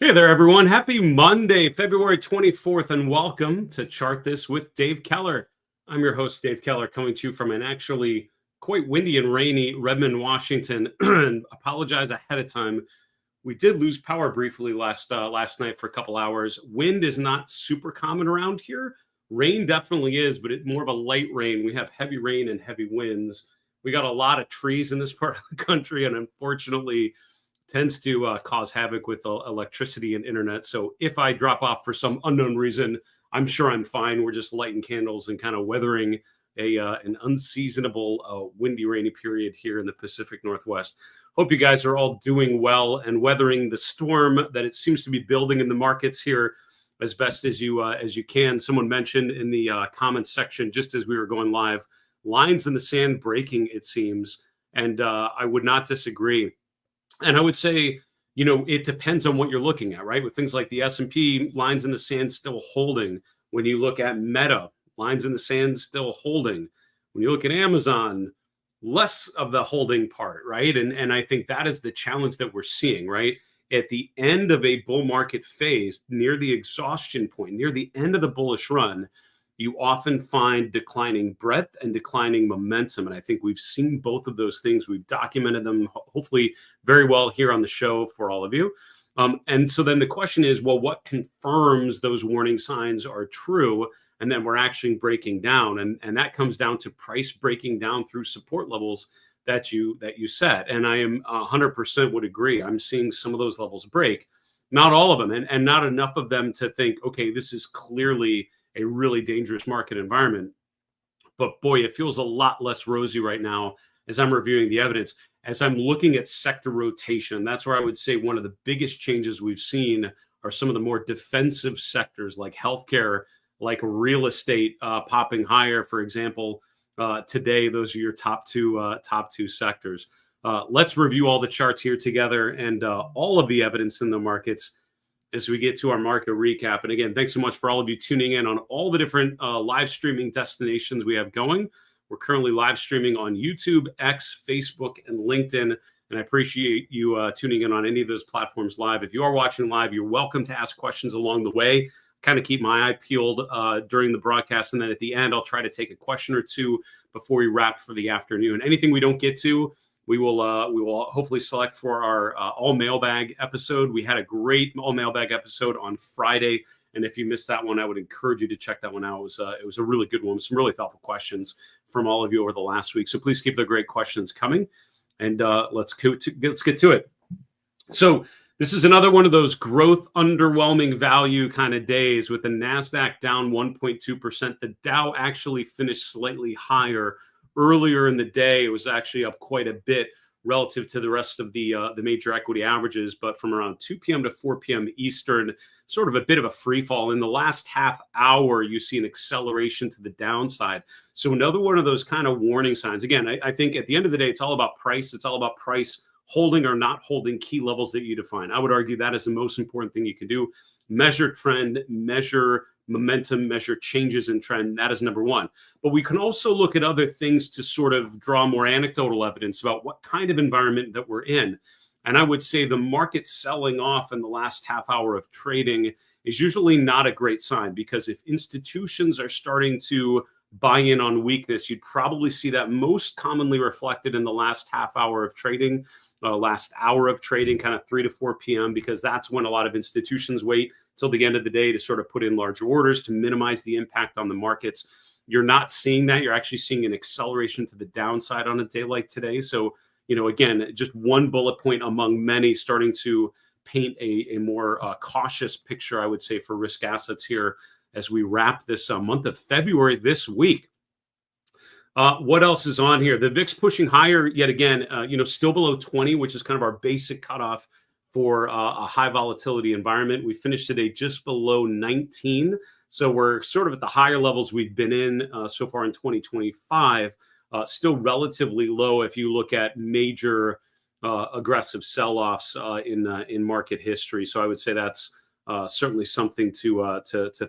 Hey there, everyone. Happy Monday, February 24th, and welcome to Chart This with Dave Keller. I'm your host, Dave Keller, coming to you from an actually quite windy and rainy Redmond, Washington. And apologize ahead of time. We did lose power briefly last night for a couple hours. Wind is not super common around here. Rain definitely is, but it's more of a light rain. We have heavy rain and heavy winds. We got a lot of trees in this part of the country, and unfortunately, tends to cause havoc with electricity and internet. So if I drop off for some unknown reason, I'm sure I'm fine. We're just lighting candles and kind of weathering an unseasonable, windy, rainy period here in the Pacific Northwest. Hope you guys are all doing well and weathering the storm that it seems to be building in the markets here as best as you can. Someone mentioned in the comments section just as we were going live, lines in the sand breaking, it seems, and I would not disagree. And I would say, it depends on what you're looking at, right? With things like the S&P, lines in the sand still holding. When you look at Meta, lines in the sand still holding. When you look at Amazon, less of the holding part, right? And I think that is the challenge that we're seeing, right? At the end of a bull market phase, near the exhaustion point, near the end of the bullish run, you often find declining breadth and declining momentum. And I think we've seen both of those things. We've documented them hopefully very well here on the show for all of you. And so then the question is, well, what confirms those warning signs are true? And then we're actually breaking down. And that comes down to price breaking down through support levels that you set. And I am 100% would agree. I'm seeing some of those levels break, not all of them, and not enough of them to think, okay, this is clearly a really dangerous market environment. But boy, it feels a lot less rosy right now as I'm reviewing the evidence, as I'm looking at sector rotation. That's where I would say one of the biggest changes we've seen are some of the more defensive sectors like healthcare, like real estate popping higher, for example. Today, those are your top two sectors. Let's review all the charts here together and all of the evidence in the markets as we get to our market recap. And again, thanks so much for all of you tuning in on all the different live streaming destinations we have going. We're currently live streaming on YouTube, X, Facebook, and LinkedIn. And I appreciate you tuning in on any of those platforms live. If you are watching live, you're welcome to ask questions along the way. Kind of keep my eye peeled during the broadcast. And then at the end, I'll try to take a question or two before we wrap for the afternoon. Anything we don't get to, we will hopefully select for our all mailbag episode. We had a great all mailbag episode on Friday, and if you missed that one, I would encourage you to check that one out. It was a really good one, some really thoughtful questions from all of you over the last week. So please keep the great questions coming, and let's get to it. So this is another one of those growth underwhelming value kind of days with the NASDAQ down 1.2%. The Dow actually finished slightly higher. Earlier in the day, it was actually up quite a bit relative to the rest of the major equity averages, but from around 2 p.m. to 4 p.m. Eastern, sort of a bit of a free fall. In the last half hour, you see an acceleration to the downside. So another one of those kind of warning signs. Again, I think at the end of the day, it's all about price. It's all about price holding or not holding key levels that you define. I would argue that is the most important thing you can do. Measure trend, measure momentum, measure changes in trend. That is number one. But we can also look at other things to sort of draw more anecdotal evidence about what kind of environment that we're in. And I would say the market selling off in the last half hour of trading is usually not a great sign, because if institutions are starting to buy in on weakness, you'd probably see that most commonly reflected in the last half hour of trading, last hour of trading, kind of 3 to 4 p.m., because that's when a lot of institutions wait till the end of the day to sort of put in larger orders to minimize the impact on the markets. You're not seeing that. You're actually seeing an acceleration to the downside on a day like today. So, again, just one bullet point among many starting to paint a more cautious picture, I would say, for risk assets here as we wrap this month of February this week. What else is on here? The VIX pushing higher yet again, still below 20, which is kind of our basic cutoff for a high volatility environment. We finished today just below 19. So we're sort of at the higher levels we've been in so far in 2025, still relatively low if you look at major aggressive sell-offs in market history. So I would say that's certainly something to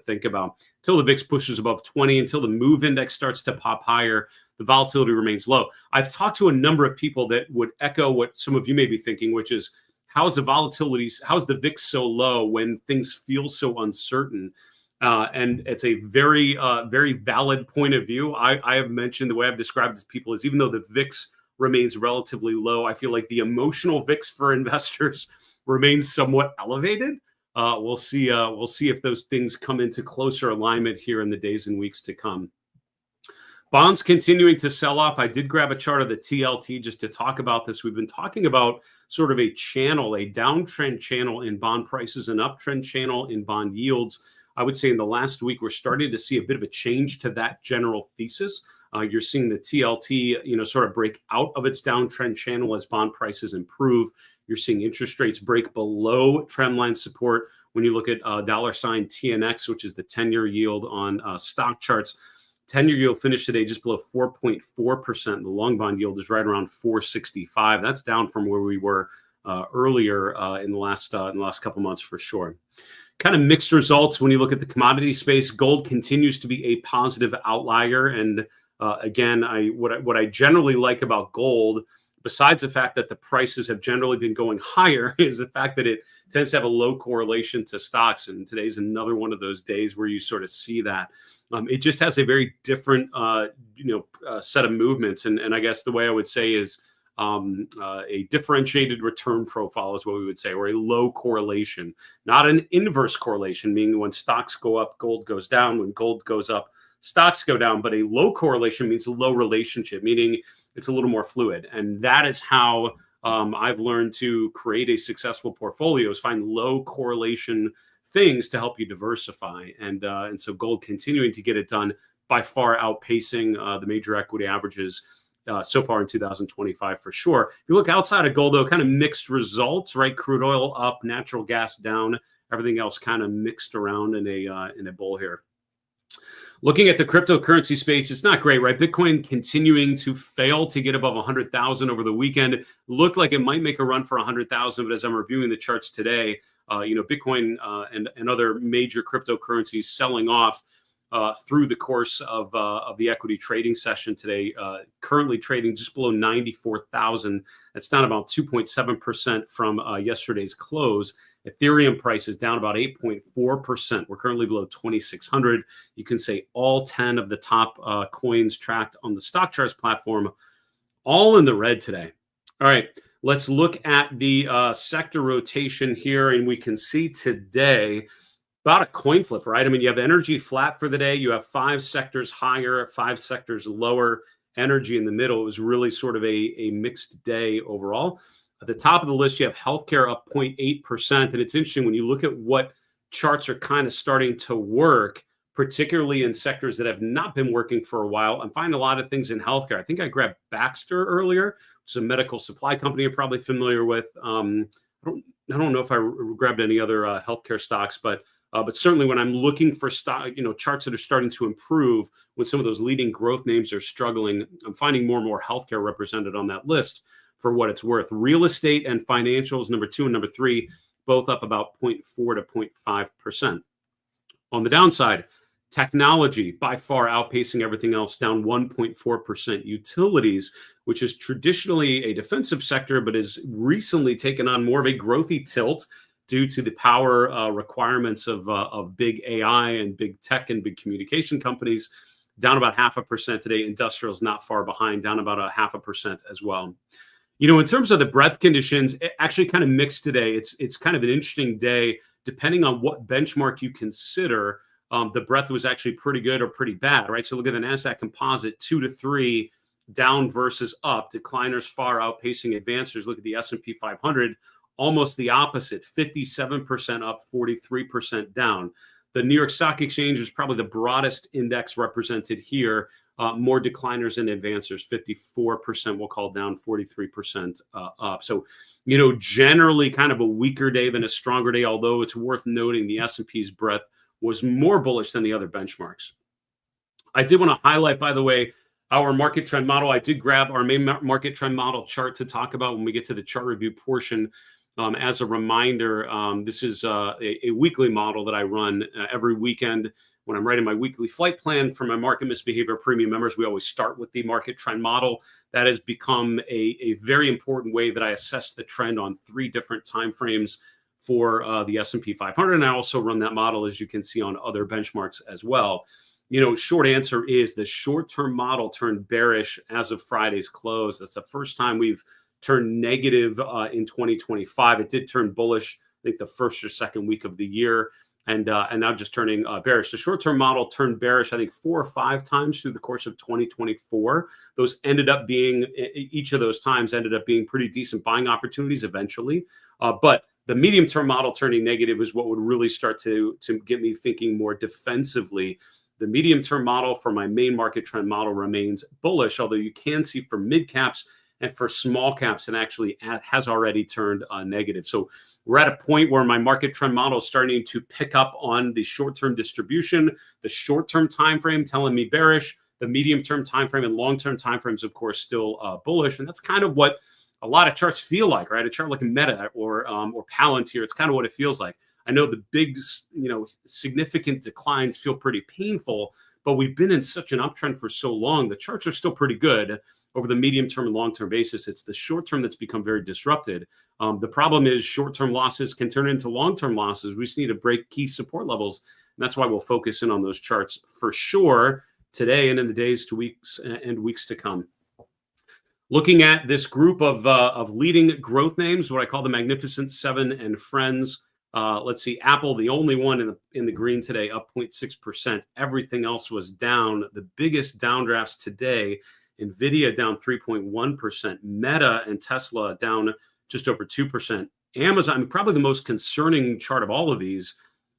think about. Until the VIX pushes above 20, until the MOVE index starts to pop higher, the volatility remains low. I've talked to a number of people that would echo what some of you may be thinking, which is, how's the VIX so low when things feel so uncertain? And it's a very, very valid point of view. I have mentioned, the way I've described this to people is, even though the VIX remains relatively low, I feel like the emotional VIX for investors remains somewhat elevated. We'll see if those things come into closer alignment here in the days and weeks to come. Bonds continuing to sell off. I did grab a chart of the TLT just to talk about this. We've been talking about sort of a channel, a downtrend channel in bond prices, an uptrend channel in bond yields. I would say in the last week, we're starting to see a bit of a change to that general thesis. You're seeing the TLT, sort of break out of its downtrend channel as bond prices improve. You're seeing interest rates break below trendline support. When you look at $ TNX, which is the 10-year yield on stock charts, 10-year yield finished today just below 4.4%. The long bond yield is right around 4.65. That's down from where we were earlier in the last couple months for sure. Kind of mixed results when you look at the commodity space. Gold continues to be a positive outlier, and again, what I generally like about gold, besides the fact that the prices have generally been going higher, is the fact that it tends to have a low correlation to stocks. And today's another one of those days where you sort of see that. It just has a very different, set of movements. And I guess the way I would say is a differentiated return profile is what we would say, or a low correlation, not an inverse correlation, meaning when stocks go up, gold goes down. When gold goes up, stocks go down. But a low correlation means a low relationship, meaning it's a little more fluid. And that is how I've learned to create a successful portfolio, is find low correlation things to help you diversify. And so gold continuing to get it done, by far outpacing the major equity averages so far in 2025 for sure. If you look outside of gold, though, kind of mixed results, right? Crude oil up, natural gas down, everything else kind of mixed around in a bowl here. Looking at the cryptocurrency space, it's not great, right? Bitcoin continuing to fail to get above 100,000 over the weekend. Looked like it might make a run for 100,000, but as I'm reviewing the charts today, Bitcoin and other major cryptocurrencies selling off through the course of the equity trading session today, currently trading just below 94,000. That's down about 2.7% from yesterday's close. Ethereum price is down about 8.4%. We're currently below 2,600. You can say all 10 of the top coins tracked on the stock charts platform, all in the red today. All right, let's look at the sector rotation here, and we can see today about a coin flip, right? I mean, you have energy flat for the day. You have 5 sectors higher, 5 sectors lower, energy in the middle. It was really sort of a mixed day overall. At the top of the list, you have healthcare up 0.8%. And it's interesting when you look at what charts are kind of starting to work, particularly in sectors that have not been working for a while. I'm finding a lot of things in healthcare. I think I grabbed Baxter earlier. It's a medical supply company you're probably familiar with. I don't know if I grabbed any other healthcare stocks, but certainly when I'm looking for stock, charts that are starting to improve, when some of those leading growth names are struggling, I'm finding more and more healthcare represented on that list for what it's worth. Real estate and financials, number 2 and number 3, both up about 0.4 to 0.5%. On the downside, technology by far outpacing everything else, down 1.4%. Utilities, which is traditionally a defensive sector, but has recently taken on more of a growthy tilt due to the power requirements of big AI and big tech and big communication companies, down about 0.5% today. Industrials not far behind, down about 0.5% as well. In terms of the breadth conditions, it actually kind of mixed today. It's kind of an interesting day, depending on what benchmark you consider. The breadth was actually pretty good or pretty bad, right? So look at the NASDAQ composite, 2 to 3 down versus up. Decliners far outpacing advancers. Look at the S&P 500. Almost the opposite, 57% up, 43% down. The New York Stock Exchange is probably the broadest index represented here. More decliners and advancers, 54% we'll call down, 43% up. So, generally kind of a weaker day than a stronger day, although it's worth noting the S&P's breadth was more bullish than the other benchmarks. I did want to highlight, by the way, our market trend model. I did grab our main market trend model chart to talk about when we get to the chart review portion. As a reminder, this is a weekly model that I run every weekend. when I'm writing my weekly flight plan for my market misbehavior premium members, we always start with the market trend model. That has become a very important way that I assess the trend on 3 different time frames for the S&P 500. And I also run that model, as you can see, on other benchmarks as well. Short answer is the short-term model turned bearish as of Friday's close. That's the first time we've turned negative in 2025. It did turn bullish, I think, the first or second week of the year, and now just turning bearish. The short-term model turned bearish, I think, 4 or 5 times through the course of 2024. Those ended up being, each of those times ended up being pretty decent buying opportunities eventually. But the medium-term model turning negative is what would really start to get me thinking more defensively. The medium-term model for my main market trend model remains bullish, although you can see for mid caps and for small caps, it actually has already turned negative. So we're at a point where my market trend model is starting to pick up on the short-term distribution, the short-term time frame telling me bearish, the medium-term time frame and long-term time frames, of course, still bullish. And that's kind of what a lot of charts feel like, right? A chart like Meta or Palantir, it's kind of what it feels like. I know the big, significant declines feel pretty painful, but we've been in such an uptrend for so long. The charts are still pretty good over the medium term and long term basis. It's the short term that's become very disrupted. The problem is short term losses can turn into long term losses. We just need to break key support levels. And that's why we'll focus in on those charts for sure today and in the days to weeks and weeks to come. Looking at this group of leading growth names, what I call the Magnificent Seven and Friends. Let's see, Apple, the only one in the green today, up 0.6%. Everything else was down. The biggest downdrafts today, Nvidia down 3.1%, Meta and Tesla down just over 2%. Amazon, probably the most concerning chart of all of these,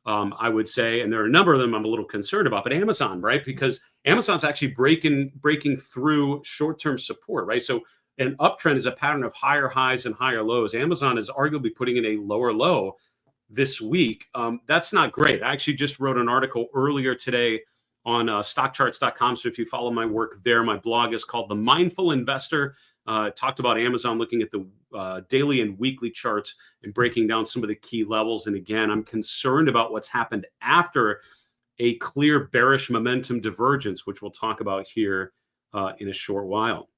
I would say, and there are a number of them I'm a little concerned about, but Amazon, right? Because Amazon's actually breaking through short-term support, right? So an uptrend is a pattern of higher highs and higher lows. Amazon is arguably putting in a lower low this week. That's not great. I actually just wrote an article earlier today on stockcharts.com. So if you follow my work there, my blog is called The Mindful Investor. Talked about Amazon, looking at the daily and weekly charts and breaking down some of the key levels. And again, I'm concerned about what's happened after a clear bearish momentum divergence, which we'll talk about here in a short while.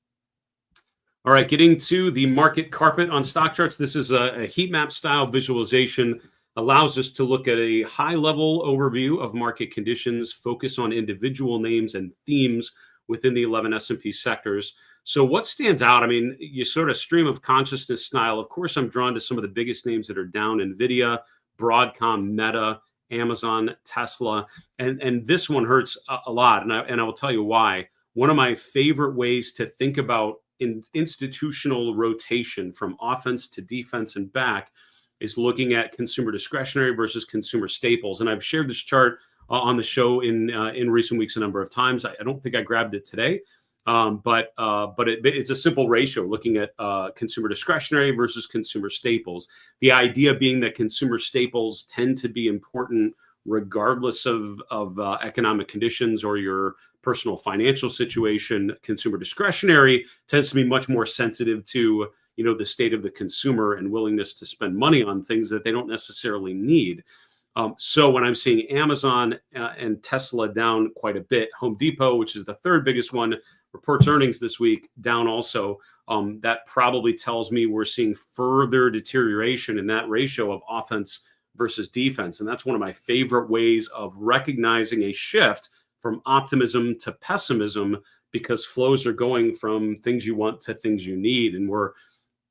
All right, getting to the market carpet on stock charts. This is a heat map style visualization. Allows us to look at a high-level overview of market conditions, focus on individual names and themes within the 11 S&P sectors. So what stands out? I mean, you sort of stream of consciousness style. Of course, I'm drawn to some of the biggest names that are down: NVIDIA, Broadcom, Meta, Amazon, Tesla. And this one hurts a lot, and I will tell you why. One of my favorite ways to think about institutional rotation from offense to defense and back is looking at consumer discretionary versus consumer staples. And I've shared this chart on the show in recent weeks a number of times. I don't think I grabbed it today, but it's a simple ratio looking at consumer discretionary versus consumer staples. The idea being that consumer staples tend to be important regardless of economic conditions or your personal financial situation. Consumer discretionary tends to be much more sensitive to the state of the consumer and willingness to spend money on things that they don't necessarily need. So when I'm seeing Amazon and Tesla down quite a bit, Home Depot, which is the third biggest one, reports earnings this week, down also, that probably tells me we're seeing further deterioration in that ratio of offense versus defense. And that's one of my favorite ways of recognizing a shift from optimism to pessimism, because flows are going from things you want to things you need. And we're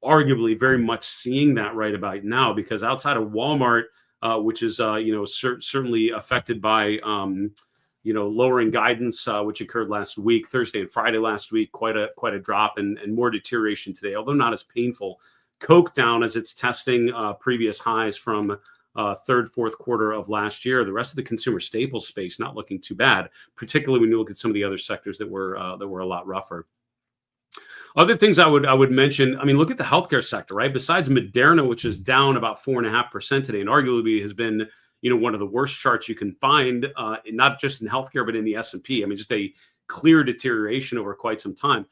arguably very much seeing that right about now, because outside of Walmart, which is certainly affected by lowering guidance, which occurred last week, Thursday and Friday last week, quite a drop and more deterioration today, although not as painful. Coke down as it's testing previous highs from third, fourth quarter of last year. The rest of the consumer staples space not looking too bad, particularly when you look at some of the other sectors that were a lot rougher. Other things I would mention, I mean, look at the healthcare sector, right? Besides Moderna, which is down about 4.5% today, and arguably has been, one of the worst charts you can find, not just in healthcare, but in the S&P. I mean, just a clear deterioration over quite some time.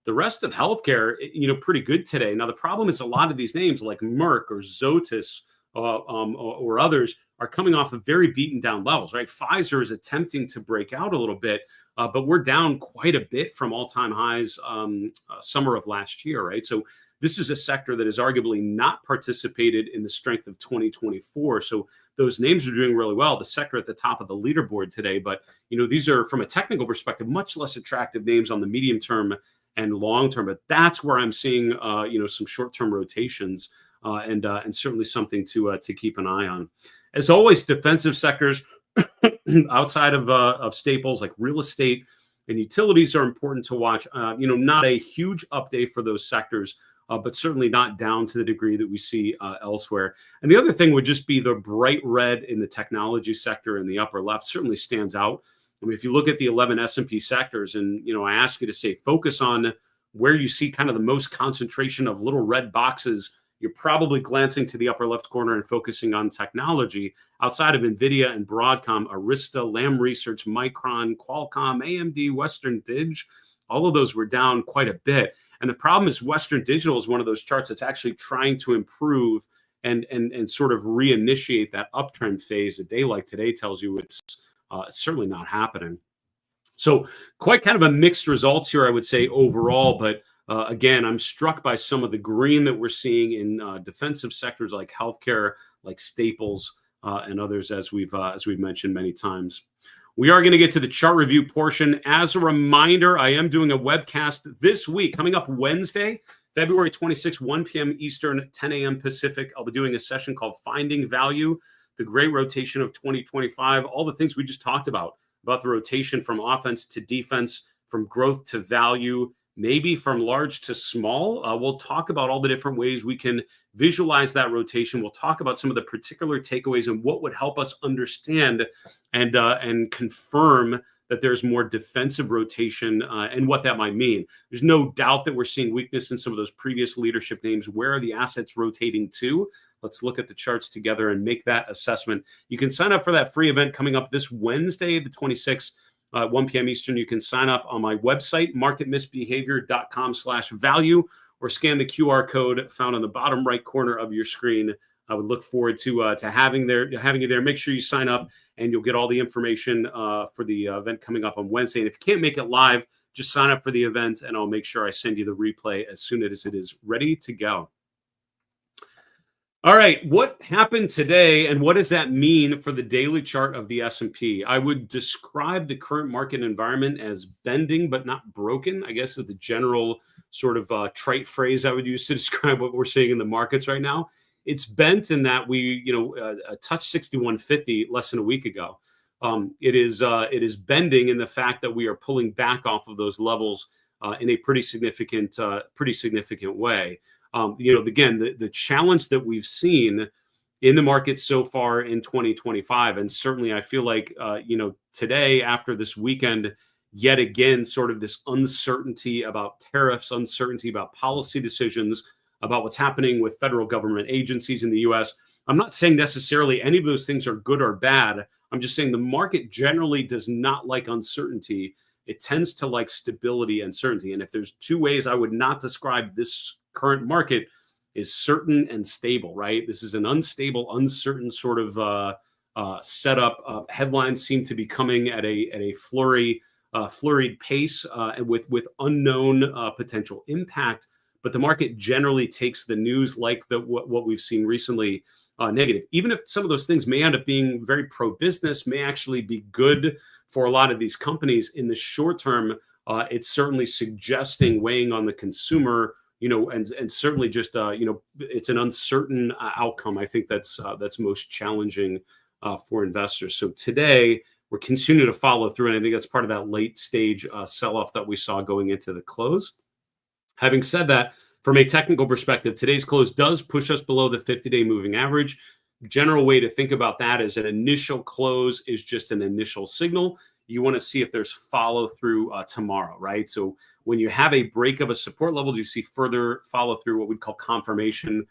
The rest of healthcare, pretty good today. Now, the problem is a lot of these names like Merck or Zoetis or others are coming off of very beaten down levels, right? Pfizer is attempting to break out a little bit, but we're down quite a bit from all-time highs summer of last year, right? So this is a sector that has arguably not participated in the strength of 2024. So those names are doing really well. The sector at the top of the leaderboard today, but these are, from a technical perspective, much less attractive names on the medium term and long term. But that's where I'm seeing some short-term rotations and certainly something to keep an eye on. As always, defensive sectors outside of staples like real estate and utilities are important to watch. Not a huge update for those sectors, but certainly not down to the degree that we see elsewhere. And the other thing would just be the bright red in the technology sector in the upper left certainly stands out. I mean, if you look at the 11 S&P sectors, and I ask you to say focus on where you see kind of the most concentration of little red boxes, you're probably glancing to the upper left corner and focusing on technology. Outside of NVIDIA and Broadcom, Arista, Lam Research, Micron, Qualcomm, AMD, Western Dig, all of those were down quite a bit. And the problem is Western Digital is one of those charts that's actually trying to improve and sort of reinitiate that uptrend phase. A day like today tells you it's certainly not happening. So quite kind of a mixed results here, I would say, overall. But again, I'm struck by some of the green that we're seeing in defensive sectors like healthcare, like staples, and others, as we've mentioned many times. We are going to get to the chart review portion. As a reminder, I am doing a webcast this week, coming up Wednesday, February 26, 1 p.m. Eastern, 10 a.m. Pacific. I'll be doing a session called Finding Value, the Great Rotation of 2025, all the things we just talked about the rotation from offense to defense, from growth to value, maybe from large to small. We'll talk about all the different ways we can visualize that rotation. We'll talk about some of the particular takeaways and what would help us understand and confirm that there's more defensive rotation and what that might mean. There's no doubt that we're seeing weakness in some of those previous leadership names. Where are the assets rotating to? Let's look at the charts together and make that assessment. You can sign up for that free event coming up this Wednesday, the 26th. 1 p.m. Eastern. You can sign up on my website, marketmisbehavior.com/value, or scan the QR code found on the bottom right corner of your screen. I would look forward to having you there. Make sure you sign up, and you'll get all the information for the event coming up on Wednesday. And if you can't make it live, just sign up for the event, and I'll make sure I send you the replay as soon as it is ready to go. All right, what happened today, and what does that mean for the daily chart of the S&P? I would describe the current market environment as bending but not broken, I guess is the general sort of trite phrase I would use to describe what we're seeing in the markets right now. It's bent in that we, touched 6150 less than a week ago. It is bending in the fact that we are pulling back off of those levels in a pretty significant way. Again, the challenge that we've seen in the market so far in 2025, and certainly I feel like, today after this weekend, yet again, sort of this uncertainty about tariffs, uncertainty about policy decisions, about what's happening with federal government agencies in the U.S. I'm not saying necessarily any of those things are good or bad. I'm just saying the market generally does not like uncertainty. It tends to like stability and certainty. And if there's two ways I would not describe this current market, is certain and stable, right? This is an unstable, uncertain sort of setup. Headlines seem to be coming at a flurried pace with unknown potential impact. But the market generally takes the news like what we've seen recently negative. Even if some of those things may end up being very pro-business, may actually be good for a lot of these companies in the short term, it's certainly suggesting weighing on the consumer, and certainly just, it's an uncertain outcome. I think that's most challenging for investors. So today we're continuing to follow through, and I think that's part of that late stage sell-off that we saw going into the close. Having said that, from a technical perspective, today's close does push us below the 50-day moving average. General way to think about that is an initial close is just an initial signal. You want to see if there's follow through tomorrow, right? So when you have a break of a support level, you see further follow through, what we'd call confirmation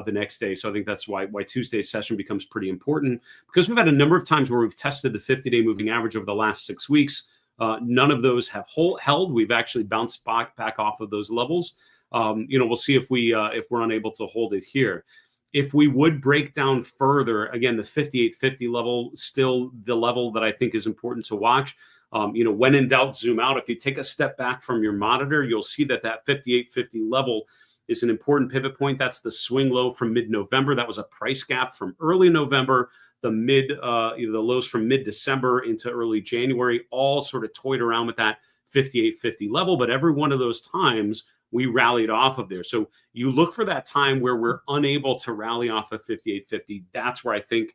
the next day. So I think that's why Tuesday's session becomes pretty important, because we've had a number of times where we've tested the 50-day moving average over the last 6 weeks. None of those have held. We've actually bounced back off of those levels. We'll see if we're unable to hold it here. If we would break down further, again, the 58.50 level, still the level that I think is important to watch. When in doubt, zoom out. If you take a step back from your monitor, you'll see that 58.50 level is an important pivot point. That's the swing low from mid-November. That was a price gap from early November. The lows from mid-December into early January all sort of toyed around with that 58.50 level. But every one of those times, we rallied off of there. So you look for that time where we're unable to rally off of 58.50. That's where I think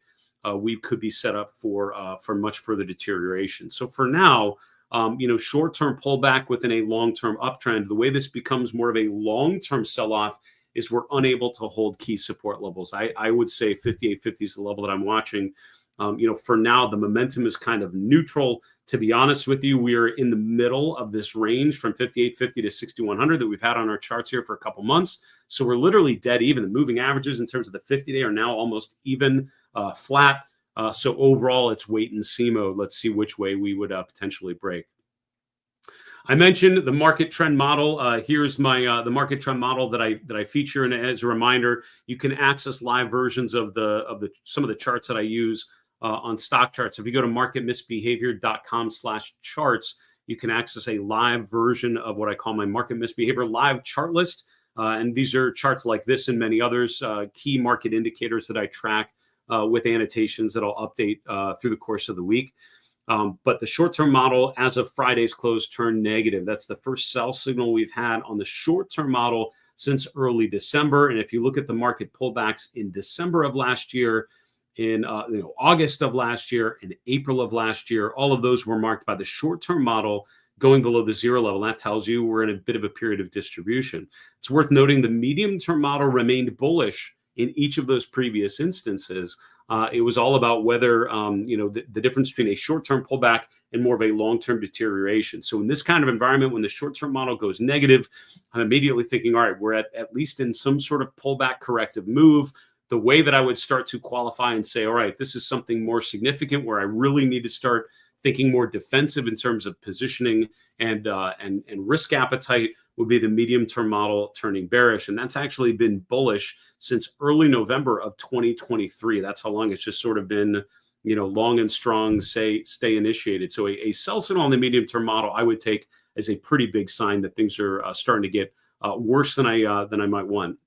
we could be set up for much further deterioration. So for now, short-term pullback within a long-term uptrend. The way this becomes more of a long-term sell-off is we're unable to hold key support levels. I would say 58.50 is the level that I'm watching. For now, the momentum is kind of neutral. To be honest with you, we are in the middle of this range from 58.50 to 6,100 that we've had on our charts here for a couple months. So we're literally dead even. The moving averages in terms of the 50-day are now almost even, flat. So overall, it's wait and see mode. Let's see which way we would potentially break. I mentioned the market trend model. Here's my the market trend model that I feature, and as a reminder, you can access live versions of some of the charts that I use on stock charts. If you go to marketmisbehavior.com/charts, you can access a live version of what I call my market misbehavior live chart list. And these are charts like this and many others, key market indicators that I track with annotations that I'll update through the course of the week. But the short-term model as of Friday's close turned negative. That's the first sell signal we've had on the short-term model since early December. And if you look at the market pullbacks in December of last year, in August of last year, and April of last year, all of those were marked by the short-term model going below the zero level. That tells you we're in a bit of a period of distribution. It's worth noting the medium-term model remained bullish in each of those previous instances. It was all about whether, the difference between a short-term pullback and more of a long-term deterioration. So in this kind of environment, when the short-term model goes negative, I'm immediately thinking, all right, we're at least in some sort of pullback corrective move. The way that I would start to qualify and say, all right, this is something more significant where I really need to start thinking more defensive in terms of positioning and risk appetite would be the medium-term model turning bearish. And that's actually been bullish since early November of 2023. That's how long it's just sort of been, long and strong, stay initiated. So a sell signal on the medium-term model, I would take as a pretty big sign that things are starting to get worse than I might want.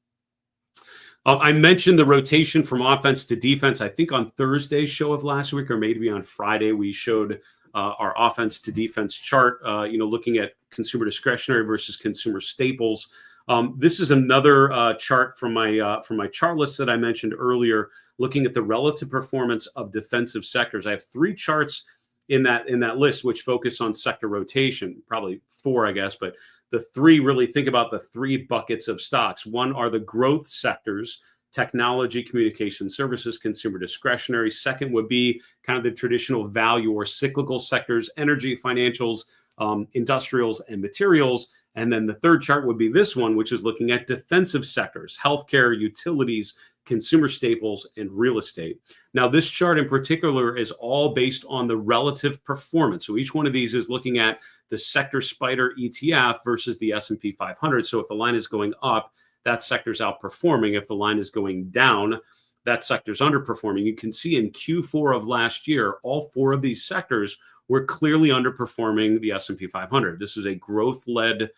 I mentioned the rotation from offense to defense. I think on Thursday's show of last week, or maybe on Friday, we showed our offense to defense chart, looking at consumer discretionary versus consumer staples. This is another chart from my chart list that I mentioned earlier, looking at the relative performance of defensive sectors. I have 3 charts in that list which focus on sector rotation, probably 4, I guess, but the 3 really think about the 3 buckets of stocks. One are the growth sectors: technology, communication services, consumer discretionary. Second would be kind of the traditional value or cyclical sectors: energy, financials, industrials, and materials. And then the third chart would be this one, which is looking at defensive sectors: healthcare, utilities, consumer staples, and real estate. Now, this chart in particular is all based on the relative performance. So each one of these is looking at the sector spider ETF versus the S&P 500. So if the line is going up, that sector's outperforming. If the line is going down, that sector's underperforming. You can see in Q4 of last year, all 4 of these sectors were clearly underperforming the S&P 500. This is a growth-led,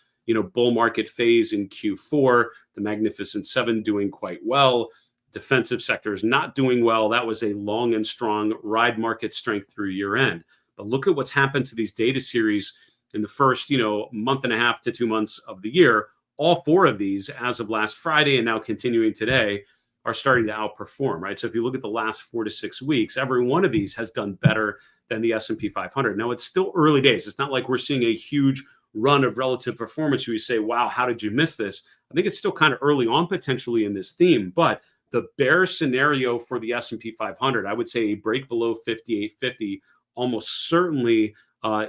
bull market phase in Q4. The Magnificent Seven doing quite well. Defensive sectors not doing well. That was a long and strong ride market strength through year end. But look at what's happened to these data series in the first, month and a half to 2 months of the year. All 4 of these, as of last Friday and now continuing today, are starting to outperform, right? So if you look at the last 4 to 6 weeks, every one of these has done better than the S&P 500. Now, it's still early days. It's not like we're seeing a huge run of relative performance where you say, wow, how did you miss this? I think it's still kind of early on potentially in this theme, but the bear scenario for the S&P 500, I would say a break below 58.50 almost certainly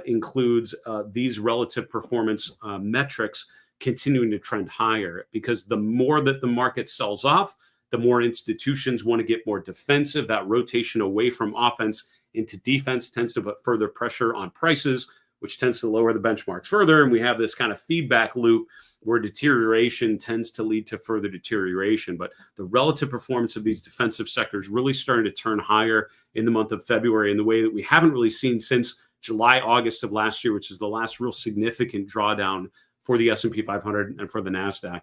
includes these relative performance metrics continuing to trend higher, because the more that the market sells off, the more institutions want to get more defensive. That rotation away from offense into defense tends to put further pressure on prices, which tends to lower the benchmarks further. And we have this kind of feedback loop where deterioration tends to lead to further deterioration. But the relative performance of these defensive sectors really starting to turn higher in the month of February in the way that we haven't really seen since July, August of last year, which is the last real significant drawdown for the S&P 500 and for the NASDAQ.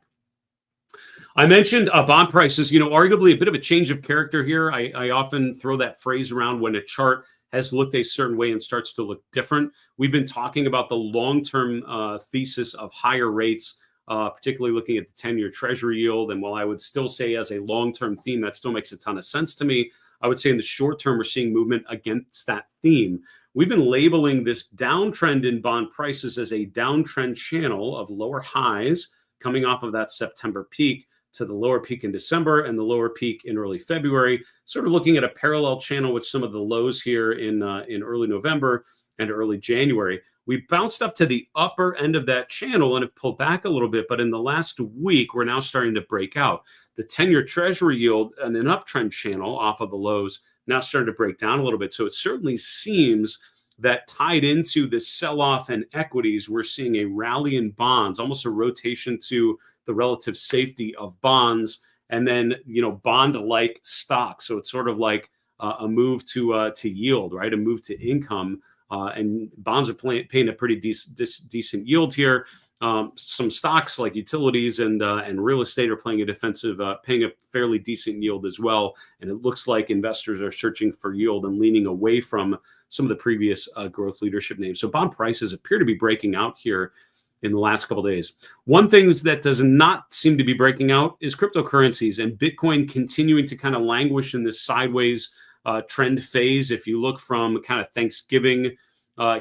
I mentioned bond prices, arguably a bit of a change of character here. I often throw that phrase around when a chart has looked a certain way and starts to look different. We've been talking about the long-term thesis of higher rates, particularly looking at the 10-year Treasury yield. And while I would still say as a long-term theme, that still makes a ton of sense to me, I would say in the short term, we're seeing movement against that theme. We've been labeling this downtrend in bond prices as a downtrend channel of lower highs coming off of that September peak to the lower peak in December and the lower peak in early February, sort of looking at a parallel channel with some of the lows here in early November and early January. We bounced up to the upper end of that channel and have pulled back a little bit, but in the last week, we're now starting to break out. The 10-year Treasury yield and an uptrend channel off of the lows now starting to break down a little bit. So it certainly seems that tied into this sell-off in equities, we're seeing a rally in bonds, almost a rotation to the relative safety of bonds, and then bond-like stocks. So it's sort of like a move to yield, right? A move to income, and bonds are paying a pretty decent yield here. Some stocks like utilities and real estate are paying a fairly decent yield as well. And it looks like investors are searching for yield and leaning away from some of the previous growth leadership names. So bond prices appear to be breaking out here in the last couple of days. One thing that does not seem to be breaking out is cryptocurrencies and Bitcoin continuing to kind of languish in this sideways trend phase. If you look from kind of Thanksgiving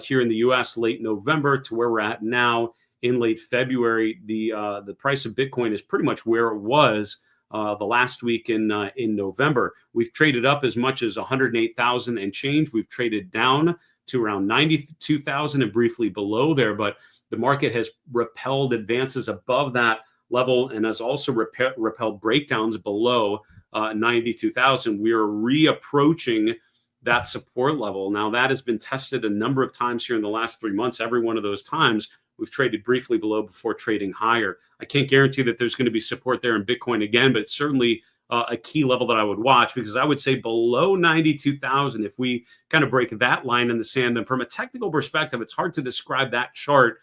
here in the US, late November, to where we're at now in late February, the price of Bitcoin is pretty much where it was the last week in November. We've traded up as much as 108,000 and change. We've traded down to around 92,000 and briefly below there, but the market has repelled advances above that level and has also repelled breakdowns below 92,000. We are reapproaching that support level. Now that has been tested a number of times here in the last 3 months. Every one of those times we've traded briefly below before trading higher. I can't guarantee that there's going to be support there in Bitcoin again, but it's certainly a key level that I would watch, because I would say below 92,000, if we kind of break that line in the sand, then from a technical perspective, it's hard to describe that chart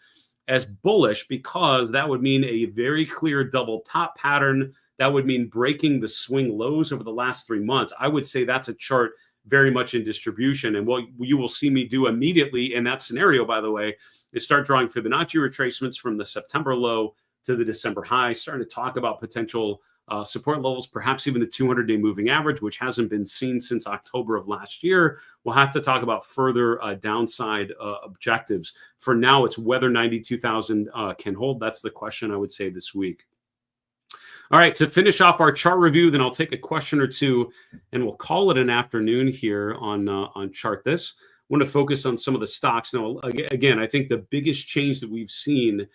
as bullish, because that would mean a very clear double top pattern. That would mean breaking the swing lows over the last 3 months. I would say that's a chart very much in distribution. And what you will see me do immediately in that scenario, by the way, is start drawing Fibonacci retracements from the September low to the December high, starting to talk about potential support levels, perhaps even the 200-day moving average, which hasn't been seen since October of last year. We'll have to talk about further downside objectives. For now, it's whether 92,000 can hold. That's the question I would say this week. All right, to finish off our chart review, then I'll take a question or two, and we'll call it an afternoon here on Chart This. I want to focus on some of the stocks. Now, again, I think the biggest change that we've seen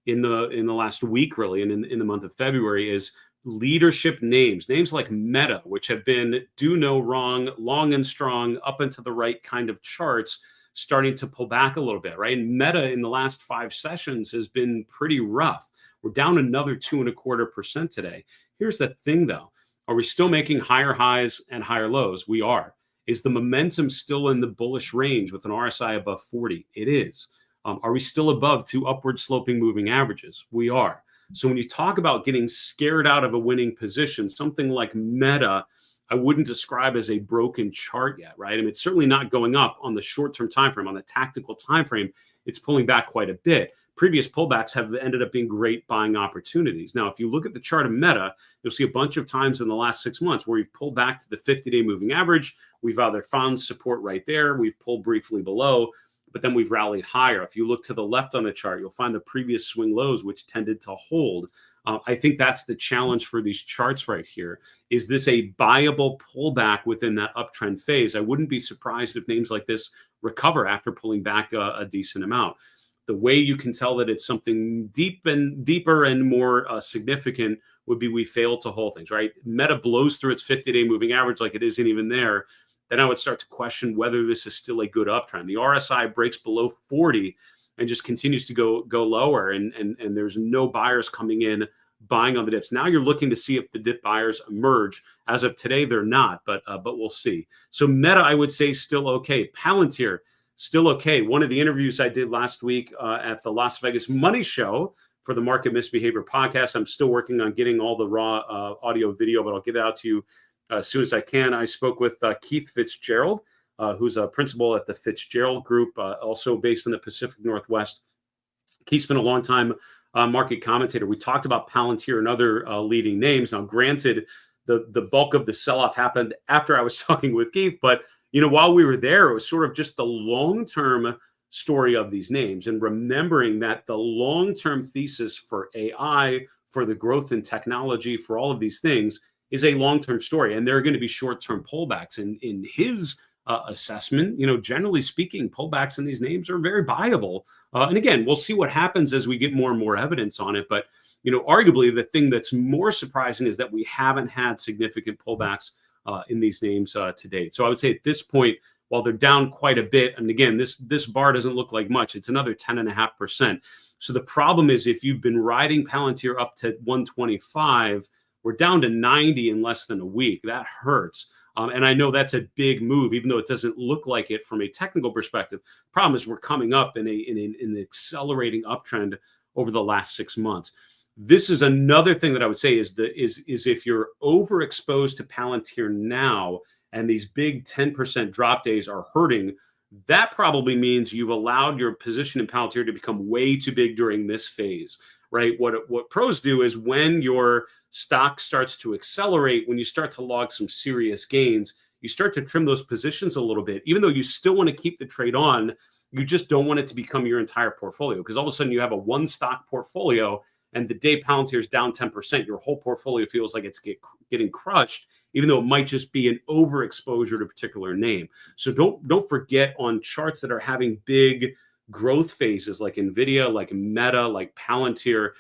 in the last week, really, and in the month of February, is leadership names like Meta, which have been do no wrong, long and strong, up and to the right kind of charts, starting to pull back a little bit, right? And Meta in the last 5 sessions has been pretty rough. We're down another 2.25% today. Here's the thing, though. Are we still making higher highs and higher lows? We are. Is the momentum still in the bullish range with an RSI above 40? It is. Are we still above 2 upward sloping moving averages? We are. So when you talk about getting scared out of a winning position, something like Meta, I wouldn't describe as a broken chart yet, right? I mean, it's certainly not going up on the short-term time frame. On the tactical time frame, it's pulling back quite a bit. Previous pullbacks have ended up being great buying opportunities. Now, if you look at the chart of Meta, you'll see a bunch of times in the last 6 months where we've pulled back to the 50-day moving average. We've either found support right there, we've pulled briefly below, but then we've rallied higher. If you look to the left on the chart, you'll find the previous swing lows, which tended to hold. I think that's the challenge for these charts right here. Is this a buyable pullback within that uptrend phase? I wouldn't be surprised if names like this recover after pulling back a decent amount. The way you can tell that it's something deeper and more significant would be we fail to hold things, right? Meta blows through its 50-day moving average like it isn't even there. then I would start to question whether this is still a good uptrend. The RSI breaks below 40 and just continues to go lower, and there's no buyers coming in buying on the dips. Now you're looking to see if the dip buyers emerge. As of today, they're not, but we'll see. So Meta, I would say, still okay. Palantir, still okay. One of the interviews I did last week at the Las Vegas Money Show for the Market Misbehavior podcast, I'm still working on getting all the raw audio video, but I'll get it out to you as soon as I can. I spoke with Keith Fitzgerald, who's a principal at the Fitzgerald Group, also based in the Pacific Northwest. Keith's been a long time market commentator. We talked about Palantir and other leading names. Now, granted, the bulk of the sell-off happened after I was talking with Keith, but while we were there, it was sort of just the long-term story of these names, and remembering that the long-term thesis for AI, for the growth in technology, for all of these things is a long-term story, and there are going to be short-term pullbacks. And in his assessment, generally speaking, pullbacks in these names are very viable. And again, we'll see what happens as we get more and more evidence on it. But arguably, the thing that's more surprising is that we haven't had significant pullbacks in these names to date. So I would say at this point, while they're down quite a bit, and again, this bar doesn't look like much, it's another 10.5%. So the problem is, if you've been riding Palantir up to 125, we're down to 90 in less than a week. That hurts. And I know that's a big move, even though it doesn't look like it from a technical perspective. Problem is, we're coming up in an accelerating uptrend over the last 6 months. This is another thing that I would say is if you're overexposed to Palantir now, and these big 10% drop days are hurting, that probably means you've allowed your position in Palantir to become way too big during this phase, right? What pros do is, when your stock starts to accelerate, when you start to log some serious gains, you start to trim those positions a little bit, even though you still want to keep the trade on. You just don't want it to become your entire portfolio, because all of a sudden you have a one stock portfolio, and the day Palantir is down 10%, your whole portfolio feels like it's getting crushed, even though it might just be an overexposure to a particular name. So don't forget, on charts that are having big growth phases like NVIDIA, like Meta, like Palantir,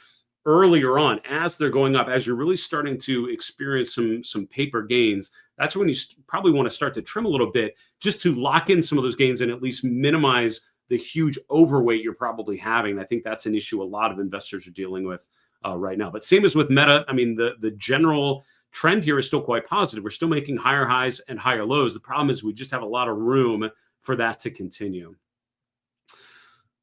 earlier on, as they're going up, as you're really starting to experience some paper gains, that's when you probably want to start to trim a little bit, just to lock in some of those gains and at least minimize the huge overweight you're probably having. I think that's an issue a lot of investors are dealing with right now. But same as with Meta, I mean, the general trend here is still quite positive. We're still making higher highs and higher lows. The problem is we just have a lot of room for that to continue.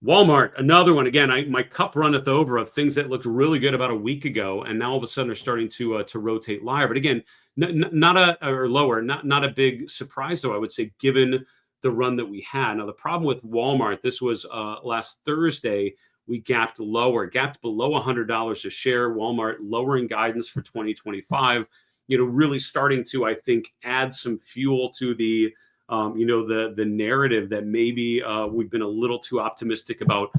Walmart, another one. Again, my cup runneth over of things that looked really good about a week ago, and now all of a sudden are starting to rotate lower. But again, not a big surprise, though, I would say, given the run that we had. Now, the problem with Walmart, this was last Thursday, we gapped lower, gapped below $100 a share. Walmart lowering guidance for 2025, really starting to, I think, add some fuel to the the narrative that maybe we've been a little too optimistic about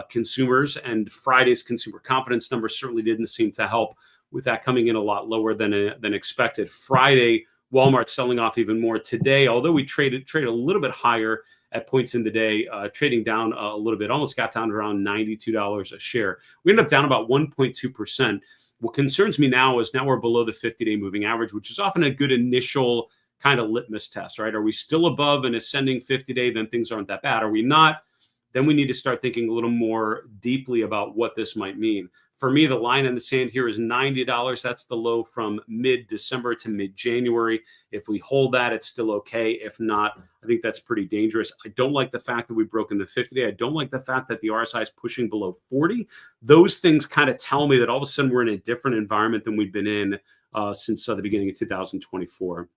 consumers, and Friday's consumer confidence numbers certainly didn't seem to help with that coming in a lot lower than expected. Friday, Walmart selling off even more. Today, although we traded a little bit higher at points in the day, trading down a little bit, almost got down to around $92 a share. We ended up down about 1.2%. What concerns me now is we're below the 50-day moving average, which is often a good initial kind of litmus test, right? Are we still above an ascending 50-day? Then things aren't that bad. Are we not? Then we need to start thinking a little more deeply about what this might mean. For me, the line in the sand here is $90. That's the low from mid-December to mid-January. If we hold that, it's still okay. If not, I think that's pretty dangerous. I don't like the fact that we've broken the 50-day. I don't like the fact that the RSI is pushing below 40. Those things kind of tell me that all of a sudden we're in a different environment than we've been in since the beginning of 2024.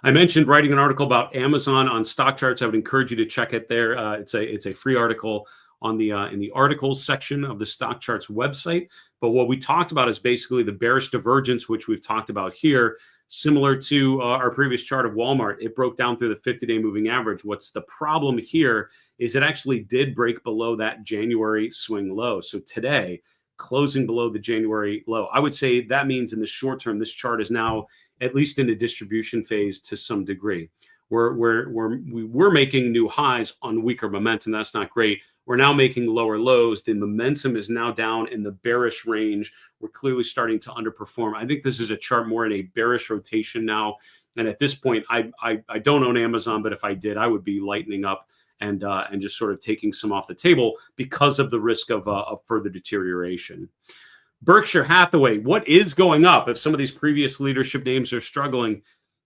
I mentioned writing an article about Amazon on stock charts. I would encourage you to check it there. It's a free article on the in the articles section of the stock charts website. But what we talked about is basically the bearish divergence, which we've talked about here, similar to our previous chart of Walmart. It broke down through the 50-day moving average. What's the problem here is it actually did break below that January swing low. So today, closing below the January low, I would say that means in the short term, this chart is now at least in a distribution phase to some degree. We're making new highs on weaker momentum. That's not great. We're now making lower lows. The momentum is now down in the bearish range. We're clearly starting to underperform. I think this is a chart more in a bearish rotation now. And at this point, I don't own Amazon, but if I did, I would be lightening up and just sort of taking some off the table because of the risk of further deterioration. Berkshire Hathaway, what is going up? If some of these previous leadership names are struggling,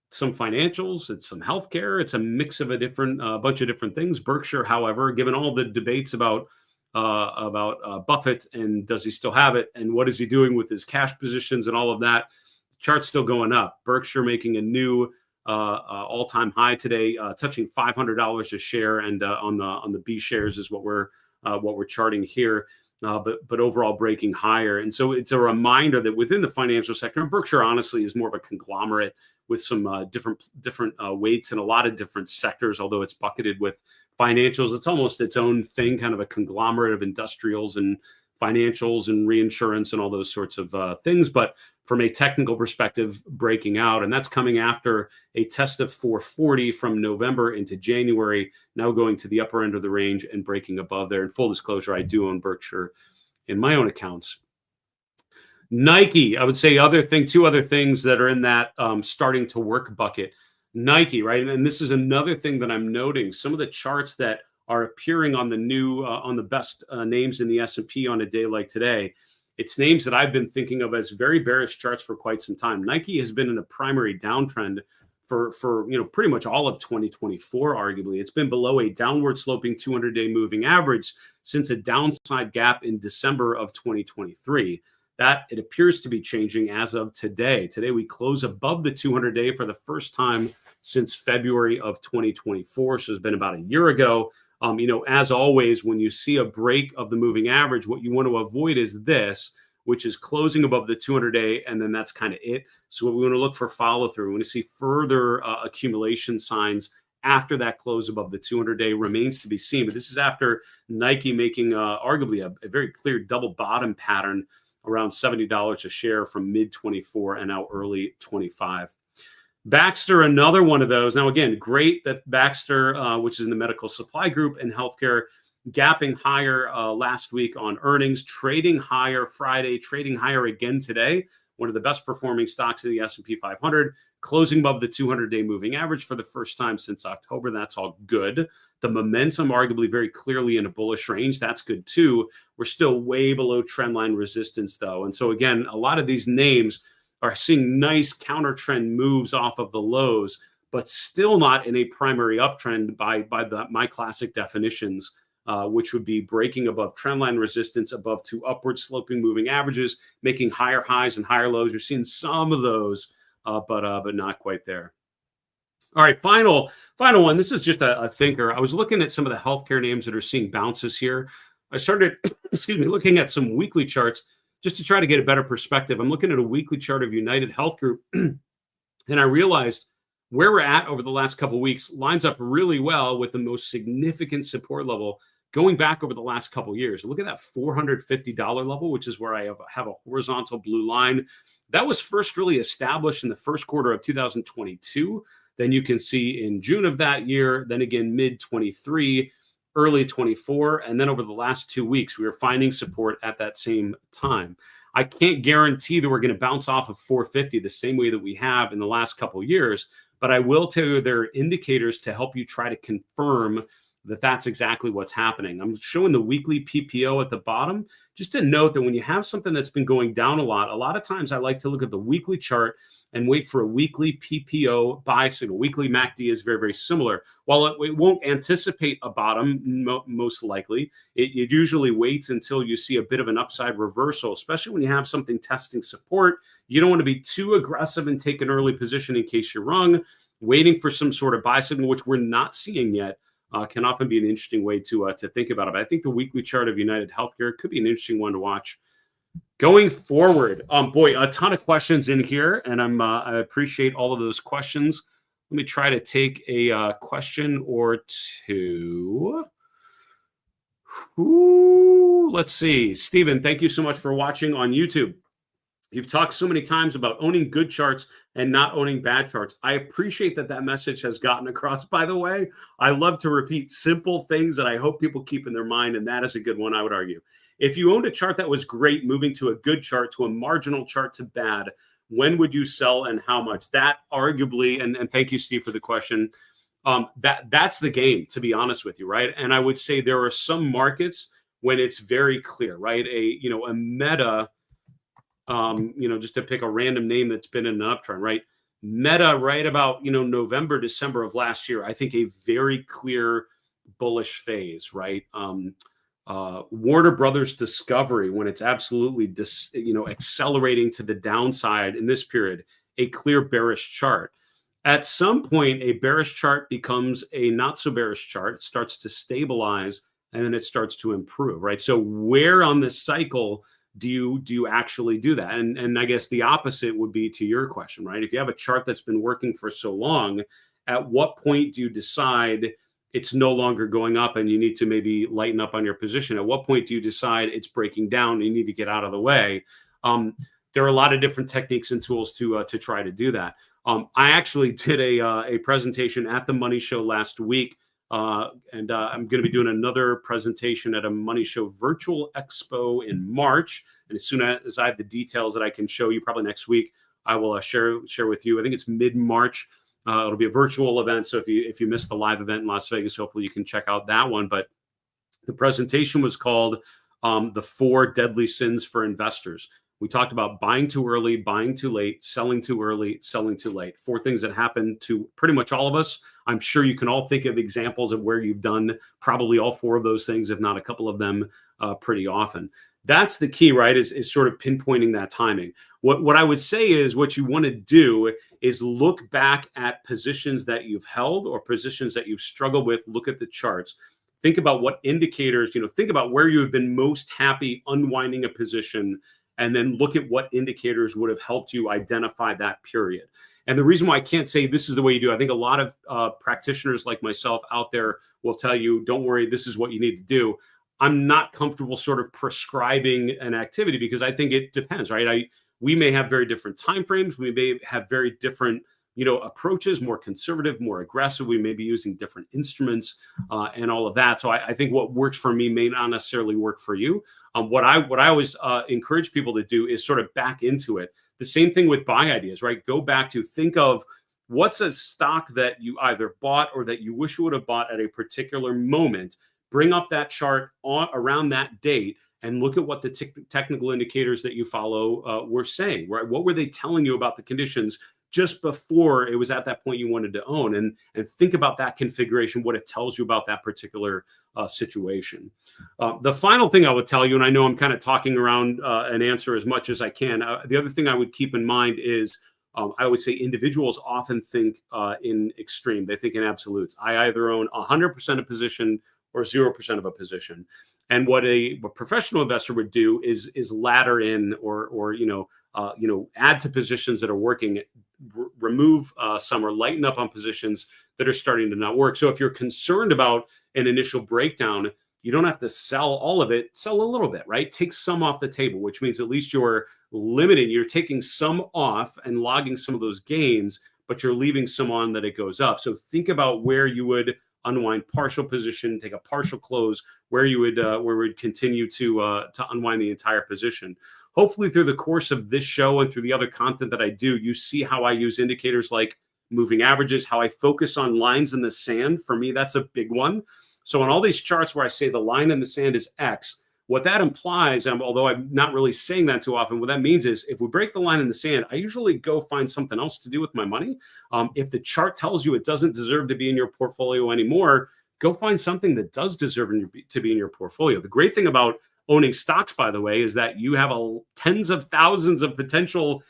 some financials, it's some healthcare, it's a mix of a different bunch of different things. Berkshire, however, given all the debates about Buffett and does he still have it and what is he doing with his cash positions and all of that, the chart's still going up. Berkshire making a new all-time high today, touching $500 a share, and on the B shares is what we're charting here. But overall breaking higher. And so it's a reminder that within the financial sector, Berkshire honestly is more of a conglomerate with some different weights in a lot of different sectors, although it's bucketed with financials. It's almost its own thing, kind of a conglomerate of industrials and financials and reinsurance and all those sorts of things. But from a technical perspective, breaking out, and that's coming after a test of 440 from November into January, now going to the upper end of the range and breaking above there. And full disclosure, I do own Berkshire in my own accounts. Nike, I would say two other things that are in that starting to work bucket. Nike, right? And this is another thing that I'm noting. Some of the charts that are appearing on the new, on the best names in the S&P on a day like today, it's names that I've been thinking of as very bearish charts for quite some time. Nike has been in a primary downtrend for pretty much all of 2024, arguably. It's been below a downward sloping 200-day moving average since a downside gap in December of 2023. That it appears to be changing as of today. Today we close above the 200-day for the first time since February of 2024. So it's been about a year ago. As always, when you see a break of the moving average, what you want to avoid is this, which is closing above the 200-day, and then that's kind of it. So we want to look for follow through. We want to see further accumulation signs after that close above the 200-day. Remains to be seen. But this is after Nike making arguably a very clear double bottom pattern around $70 a share from mid-24 and now early 25. Baxter, another one of those. Now, again, great that Baxter, which is in the medical supply group and healthcare, gapping higher last week on earnings, trading higher Friday, trading higher again today. One of the best performing stocks in the S&P 500, closing above the 200-day moving average for the first time since October. That's all good. The momentum arguably very clearly in a bullish range. That's good too. We're still way below trendline resistance though. And so again, a lot of these names are seeing nice counter trend moves off of the lows, but still not in a primary uptrend by my classic definitions, which would be breaking above trendline resistance, above two upward sloping moving averages, making higher highs and higher lows. You're seeing some of those, but not quite there. All right, final one. This is just a thinker. I was looking at some of the healthcare names that are seeing bounces here. I started, looking at some weekly charts just to try to get a better perspective. I'm looking at a weekly chart of United Health Group, and I realized where we're at over the last couple of weeks lines up really well with the most significant support level going back over the last couple of years. Look at that $450 level, which is where I have a horizontal blue line. That was first really established in the first quarter of 2022. Then you can see in June of that year, then again mid-23, early 24, and then over the last 2 weeks, we were finding support at that same time. I can't guarantee that we're going to bounce off of 450 the same way that we have in the last couple of years, but I will tell you there are indicators to help you try to confirm that that's exactly what's happening. I'm showing the weekly PPO at the bottom, just to note that when you have something that's been going down a lot of times I like to look at the weekly chart and wait for a weekly PPO buy signal. Weekly MACD is very, very similar. While it won't anticipate a bottom, most likely, it usually waits until you see a bit of an upside reversal, especially when you have something testing support. You don't want to be too aggressive and take an early position in case you're wrong. Waiting for some sort of buy signal, which we're not seeing yet, can often be an interesting way to think about it. But I think the weekly chart of United Healthcare could be an interesting one to watch going forward. Boy, a ton of questions in here, and I appreciate all of those questions. Let me try to take a question or two. Ooh, let's see. Stephen, thank you so much for watching on YouTube. You've talked so many times about owning good charts and not owning bad charts. I appreciate that message has gotten across, by the way. I love to repeat simple things that I hope people keep in their mind, and that is a good one, I would argue. If you owned a chart that was great, moving to a good chart, to a marginal chart, to bad, when would you sell and how much? That arguably, and thank you, Steve, for the question. That's the game, to be honest with you, right? And I would say there are some markets when it's very clear, right? A Meta, just to pick a random name that's been in an uptrend, right? Meta, right about November, December of last year, I think a very clear bullish phase, right? Warner Brothers Discovery, when it's absolutely accelerating to the downside in this period, a clear bearish chart. At some point, a bearish chart becomes a not so bearish chart. It starts to stabilize and then it starts to improve, right? So where on this cycle do you actually do that? And I guess the opposite would be to your question, right? If you have a chart that's been working for so long, at what point do you decide it's no longer going up and you need to maybe lighten up on your position? At what point do you decide it's breaking down and you need to get out of the way? There are a lot of different techniques and tools to try to do that. I actually did a presentation at the Money Show last week, and I'm going to be doing another presentation at a Money Show virtual expo in March. And as soon as I have the details that I can show you, probably next week, I will share with you. I think it's mid-March. It'll be a virtual event, so if you missed the live event in Las Vegas, hopefully you can check out that one. But the presentation was called "The 4 Deadly Sins for Investors." We talked about buying too early, buying too late, selling too early, selling too late. 4 things that happen to pretty much all of us. I'm sure you can all think of examples of where you've done probably all 4 of those things, if not a couple of them, pretty often. That's the key, right? Is sort of pinpointing that timing. What I would say is what you want to do is look back at positions that you've held or positions that you've struggled with. Look at the charts. Think about what indicators, think about where you have been most happy unwinding a position, and then look at what indicators would have helped you identify that period. And the reason why I can't say this is the way you do, I think a lot of practitioners like myself out there will tell you, don't worry, this is what you need to do. I'm not comfortable sort of prescribing an activity because I think it depends, right? We may have very different timeframes. We may have very different approaches, more conservative, more aggressive. We may be using different instruments and all of that. So I think what works for me may not necessarily work for you. What I always encourage people to do is sort of back into it. The same thing with buy ideas, right? Go back to think of what's a stock that you either bought or that you wish you would have bought at a particular moment. Bring up that chart around that date and look at what the technical indicators that you follow were saying, right? What were they telling you about the conditions just before it was at that point you wanted to own, and think about that configuration, what it tells you about that particular situation. The final thing I would tell you, and I know I'm kind of talking around an answer as much as I can. The other thing I would keep in mind is I would say individuals often think in extreme. They think in absolutes. I either own 100% of position or 0% of a position. And what a professional investor would do is ladder in or add to positions that are working, remove some or lighten up on positions that are starting to not work. So if you're concerned about an initial breakdown, you don't have to sell all of it. Sell a little bit, right? Take some off the table, which means at least you're limiting. You're taking some off and logging some of those gains, but you're leaving some on that it goes up. So think about where you would unwind partial position, take a partial close, where you would continue to unwind the entire position. Hopefully through the course of this show and through the other content that I do, you see how I use indicators like moving averages, how I focus on lines in the sand. For me, that's a big one. So on all these charts where I say the line in the sand is X, what that implies, although I'm not really saying that too often, what that means is if we break the line in the sand, I usually go find something else to do with my money. If the chart tells you it doesn't deserve to be in your portfolio anymore, go find something that does deserve to be in your portfolio. The great thing about owning stocks, by the way, is that you have tens of thousands of potential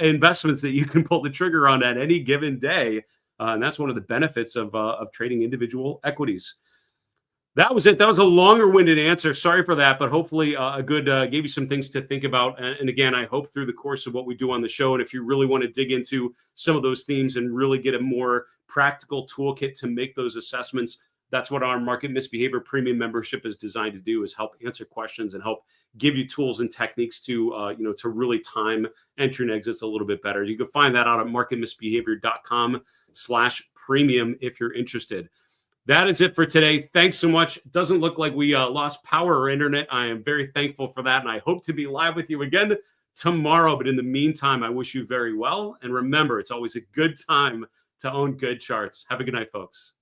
investments that you can pull the trigger on at any given day. And that's one of the benefits of trading individual equities. That was it. That was a longer-winded answer. Sorry for that, but hopefully gave you some things to think about. And again, I hope through the course of what we do on the show, and if you really want to dig into some of those themes and really get a more practical toolkit to make those assessments, that's what our Market Misbehavior Premium membership is designed to do, is help answer questions and help give you tools and techniques to really time entry and exits a little bit better. You can find that out at marketmisbehavior.com/premium if you're interested. That is it for today. Thanks so much. It doesn't look like we lost power or internet. I am very thankful for that, and I hope to be live with you again tomorrow. But in the meantime, I wish you very well. And remember, it's always a good time to own good charts. Have a good night, folks.